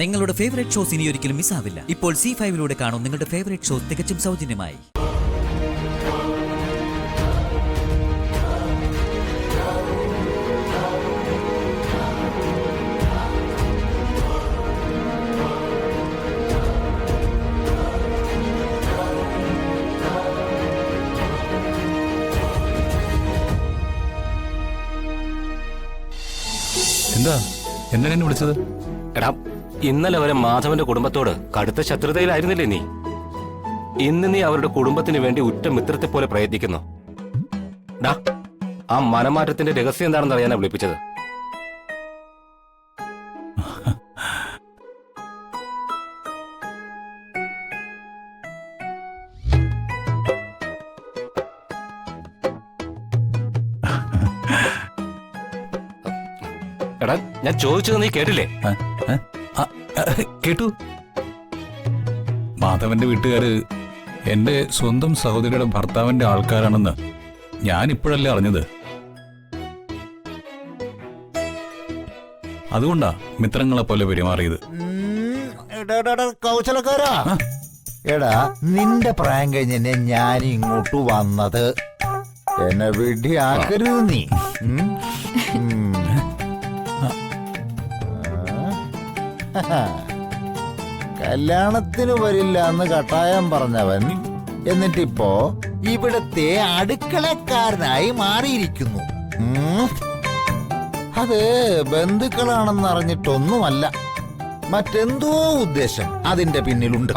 നിങ്ങളുടെ favourite shows ഇനി ഒരിക്കലും മിസ്സാവില്ല. ഇപ്പോൾ C5 കാണും നിങ്ങളുടെ ഫേവറേറ്റ് ഷോസ് തികച്ചും സൗജന്യമായി. എന്താ എന്നെ വിളിച്ചത്? എടാ, ഇന്നലെ വരെ മാധവന്റെ കുടുംബത്തോട് കടുത്ത ശത്രുതയിലായിരുന്നില്ലേ നീ? ഇന്ന് നീ അവരുടെ കുടുംബത്തിന് വേണ്ടി ഉറ്റ മിത്രത്തെ പോലെ പ്രയത്നിക്കുന്നു. ഡാ, ആ മനമാറ്റത്തിന്റെ രഹസ്യം എന്താണെന്ന് അറിയാനാ വിളിപ്പിച്ചത്. എടാ, ഞാൻ ചോദിച്ചത് നീ കേട്ടില്ലേ? കേട്ടു. മാധവന്റെ വീട്ടുകാര് എന്റെ സ്വന്തം സഹോദരിയുടെ ഭർത്താവിന്റെ ആൾക്കാരാണെന്ന് ഞാൻ ഇപ്പോഴല്ലേ അറിഞ്ഞത്. അതുകൊണ്ടാ മിത്രങ്ങളെ പോലെ പെരുമാറിയത്. കൗശലക്കാരാ, എടാ നിന്റെ പ്രായം കഴിഞ്ഞ ഞാൻ ഇങ്ങോട്ട് വന്നത്. എന്നെ വിഡ്ഢിയാക്കരുത് നീ. കല്യാണത്തിന് വരില്ല എന്ന് കട്ടായം പറഞ്ഞവൻ എന്നിട്ടിപ്പോ ഇവിടത്തെ അടുക്കളക്കാരനായി മാറിയിരിക്കുന്നു. അത് ബന്ധുക്കളാണെന്ന് അറിഞ്ഞിട്ടൊന്നുമല്ല, മറ്റെന്തോ ഉദ്ദേശം അതിന്റെ പിന്നിലുണ്ട്.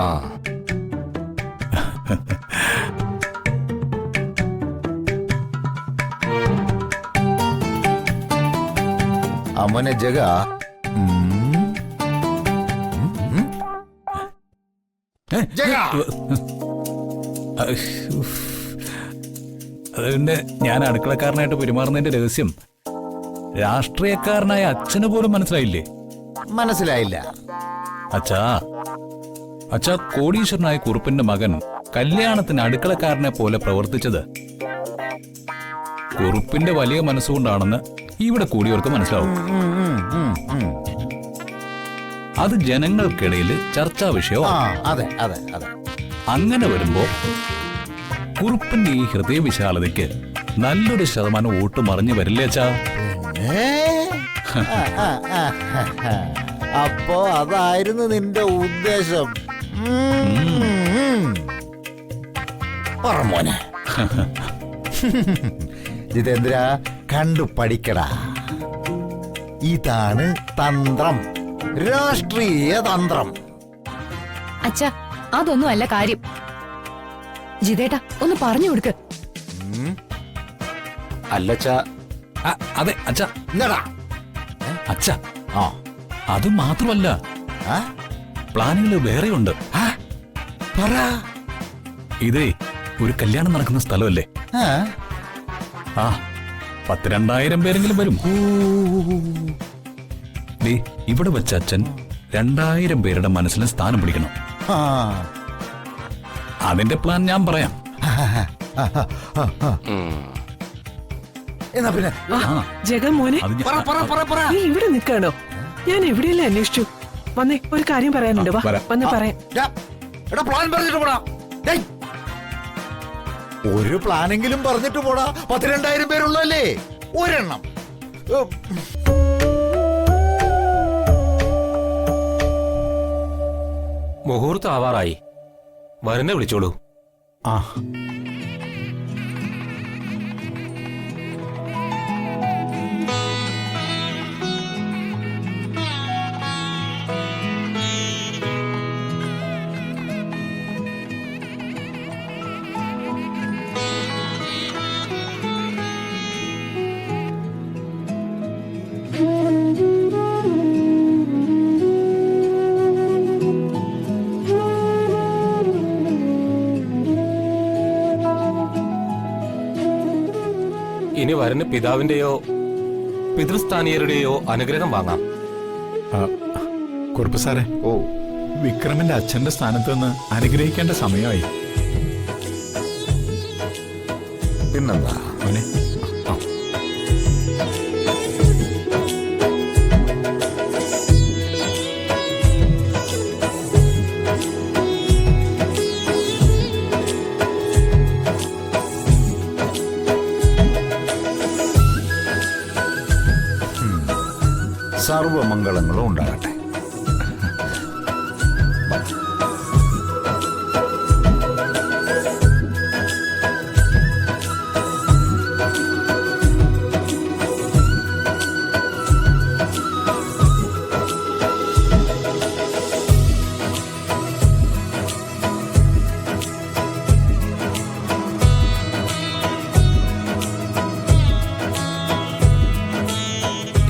അമ്മനെ ജഗ, അതിന്റെ ഞാൻ അടുക്കളക്കാരനായിട്ട് പെരുമാറുന്നതിന്റെ രഹസ്യം രാഷ്ട്രീയക്കാരനായ അച്ഛന് പോലും മനസ്സിലായില്ലേ? മനസ്സിലായില്ല. അച്ഛാ, കോടീശ്വരനായ കുറുപ്പിന്റെ മകൻ കല്യാണത്തിന് അടുക്കളക്കാരനെ പോലെ പ്രവർത്തിച്ചത് കുറുപ്പിന്റെ വലിയ മനസ്സുകൊണ്ടാണെന്ന് ഇവിടെ കൂടിയവർക്ക് മനസ്സിലാവും. അത് ജനങ്ങൾക്കിടയിൽ ചർച്ചാ വിഷയമാണ്. അതെ അതെ അതെ. അങ്ങനെ വരുമ്പോ കുറുപ്പിന്റെ ഈ ഹൃദയവിശാലതയ്ക്ക് നല്ലൊരു ശതമാനം വോട്ട് മറിഞ്ഞു വരില്ലേ അച്ഛാ? അപ്പോ അതായിരുന്നു നിന്റെ ഉദ്ദേശം. പറമോനെ ജിതേന്ദ്ര, കണ്ടു പഠിക്കടാ. ഇതാണ് തന്ത്രം, രാഷ്ട്രീയ തന്ത്രം. അച്ഛാ, അതൊന്നും അല്ല കാര്യം. ജിതേട്ടാ, ഒന്ന് പറഞ്ഞു കൊടുക്ക്. അല്ലച്ചാ. അതെ അച്ഛാ. എന്താടാ അച്ഛാ, അത് മാത്രമല്ല, പ്ലാനുകൾ വേറെയുണ്ട്. ഇതേ ഒരു കല്യാണം നടക്കുന്ന സ്ഥലമല്ലേ? 10,000-2000 പേരെങ്കിലും വരും. ഇവിടെ വെച്ച അച്ഛൻ 2000 പേരുടെ മനസ്സിന് സ്ഥാനം പിടിക്കണം. അതിന്റെ പ്ലാൻ ഞാൻ പറയാം. എന്നാ പിന്നെ ജഗമോനെ, നീ ഇവിടെ നിൽക്കാണോ? ഞാൻ എവിടെയല്ലേ അന്വേഷിച്ചു. വന്നേ, ഒരു കാര്യം പറയാനുണ്ട്. വന്ന് പറയാം. പ്ലാൻ പറഞ്ഞിട്ട് പോടാ. ഒരു പ്ലാനെങ്കിലും പറഞ്ഞിട്ട് പോടാ. 10,000-2000 പേരുള്ളല്ലേ, ഒരെണ്ണം. മുഹൂർത്തം ആവാറായി. വരുന്ന വിളിച്ചോളൂ. ഇനി വരുന്ന പിതാവിന്റെയോ പിതൃസ്ഥാനീയരുടെയോ അനുഗ്രഹം വാങ്ങാം. കുറുപ്പ് സാറേ, വിക്രമിന്റെ അച്ഛന്റെ സ്ഥാനത്ത് നിന്ന് അനുഗ്രഹിക്കേണ്ട സമയമായി. പിന്നെന്താ മോനെ? സർവമംഗളങ്ങളും ഉണ്ടാകട്ടെ.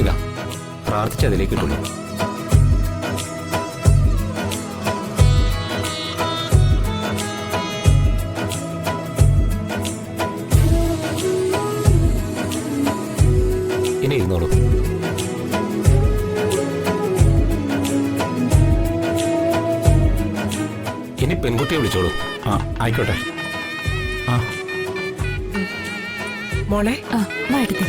ഇതാ പ്രാർത്ഥിച്ച് അതിലേക്ക് ഇട്ടുള്ളൂ. ഇനി ഇരുന്നോളൂ. ഇനി പെൺകുട്ടിയെ വിളിച്ചോളൂ. ആയിക്കോട്ടെ. മോളെ ആ വാ എടുത്തേ.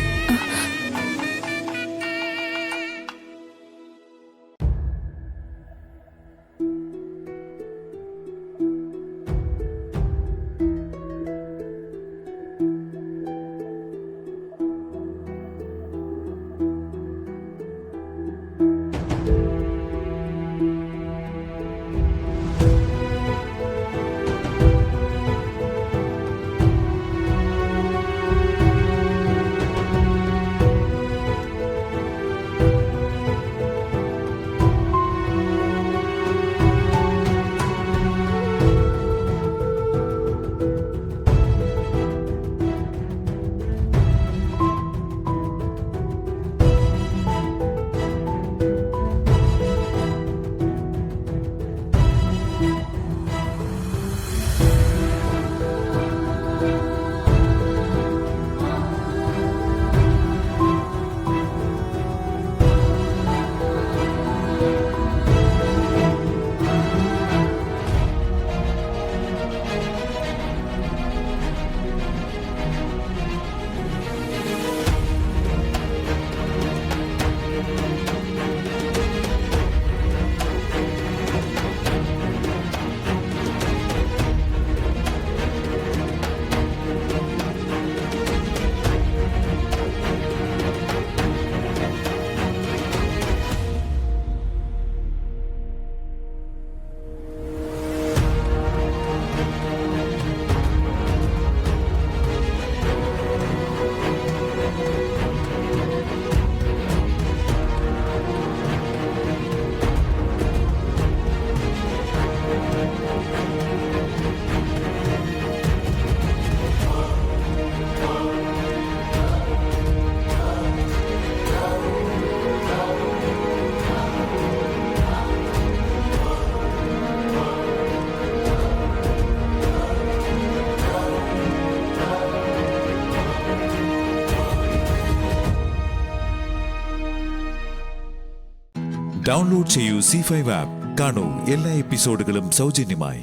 ഡൗൺലോഡ് ചെയ്യൂ C5 ആപ്പ്. കാണൂ എല്ലാ എപ്പിസോഡുകളും സൗജന്യമായി.